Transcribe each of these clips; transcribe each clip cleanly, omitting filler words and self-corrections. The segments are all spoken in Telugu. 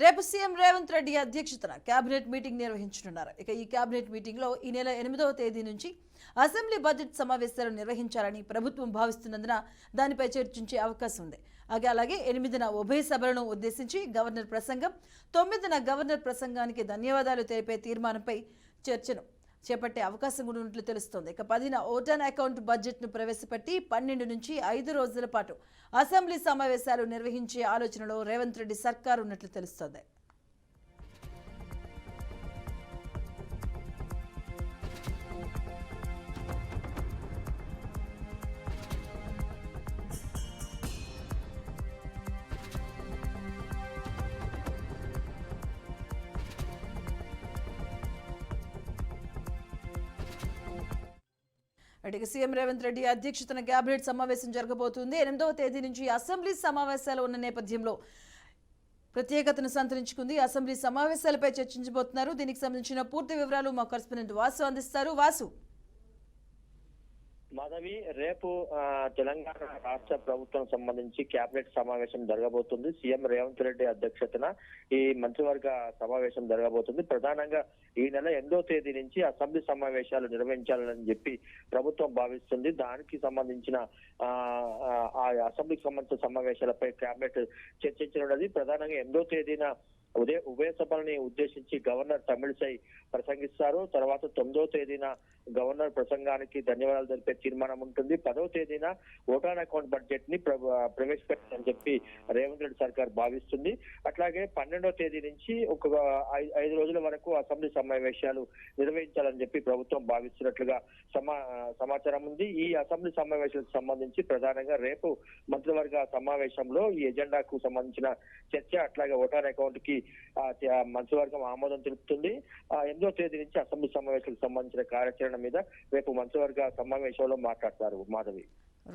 రేపు సీఎం రేవంత్ రెడ్డి అధ్యక్షతన కేబినెట్ మీటింగ్ నిర్వహించనున్నారు. ఇక ఈ కేబినెట్ మీటింగ్ లో ఈ నెల 8వ తేదీ నుంచి అసెంబ్లీ బడ్జెట్ సమావేశాలు నిర్వహించాలని ప్రభుత్వం భావిస్తున్నందున దానిపై చర్చించే అవకాశం ఉంది. అలాగే 8న ఉభయ సభలను ఉద్దేశించి గవర్నర్ ప్రసంగం, 9న గవర్నర్ ప్రసంగానికి ధన్యవాదాలు తెలిపే తీర్మానంపై చర్చను చేపట్టే అవకాశం కూడా ఉన్నట్లు తెలుస్తోంది. ఇక 10న ఓటాన్ అకౌంట్ బడ్జెట్ ను ప్రవేశపెట్టి 12 నుంచి 5 రోజుల పాటు అసెంబ్లీ సమావేశాలు నిర్వహించే ఆలోచనలో రేవంత్ రెడ్డి సర్కార్ ఉన్నట్లు తెలుస్తోంది. సీఎం రేవంత్ రెడ్డి అధ్యక్షతన కేబినెట్ సమావేశం జరగబోతుంది. 8వ తేదీ నుంచి అసెంబ్లీ సమావేశాలు ఉన్న నేపథ్యంలో ప్రత్యేకతను సంతరించుకుంది. అసెంబ్లీ సమావేశాలపై చర్చించబోతున్నారు. దీనికి సంబంధించిన పూర్తి వివరాలు మా కరెస్పాండెంట్ వాసు అందిస్తారు. వాసు, మాధవి, రేపు తెలంగాణ రాష్ట్ర ప్రభుత్వం సంబంధించి కేబినెట్ సమావేశం జరగబోతుంది. సీఎం రేవంత్ రెడ్డి అధ్యక్షతన ఈ మంత్రివర్గ సమావేశం జరగబోతుంది. ప్రధానంగా ఈ నెల 8వ తేదీ నుంచి అసెంబ్లీ సమావేశాలు నిర్వహించాలని చెప్పి ప్రభుత్వం భావిస్తుంది. దానికి సంబంధించిన ఆ అసెంబ్లీకి సంబంధించిన సమావేశాలపై కేబినెట్ చర్చించనున్నది. ప్రధానంగా 8వ తేదీన ఉభయ సభల్ని ఉద్దేశించి గవర్నర్ తమిళిసై ప్రసంగిస్తారు. తర్వాత 9వ తేదీన గవర్నర్ ప్రసంగానికి ధన్యవాదాలు తెలిపే తీర్మానం ఉంటుంది. 10వ తేదీన ఓటాన్ అకౌంట్ బడ్జెట్ ని ప్రవేశపెట్టాలని చెప్పి రేవంత్ రెడ్డి సర్కార్ భావిస్తుంది. అట్లాగే 12వ తేదీ నుంచి ఒక 5 రోజుల వరకు అసెంబ్లీ సమావేశాలు నిర్వహించాలని చెప్పి ప్రభుత్వం భావిస్తున్నట్లుగా సమాచారం ఉంది. ఈ అసెంబ్లీ సమావేశాలకు సంబంధించి ప్రధానంగా రేపు మంత్రివర్గ సమావేశంలో ఈ ఎజెండాకు సంబంధించిన చర్చ, అట్లాగే ఓటాన్ అకౌంట్ కి మంత్రివర్గం ఆమోదం తెలుపుతుంది. 8వ తేదీ నుంచి అసెంబ్లీ సమావేశాలకు సంబంధించిన కార్యాచరణ మీద రేపు మంత్రివర్గ సమావేశంలో మాట్లాడతారు. Madhavi,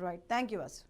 right, thank you Vasu.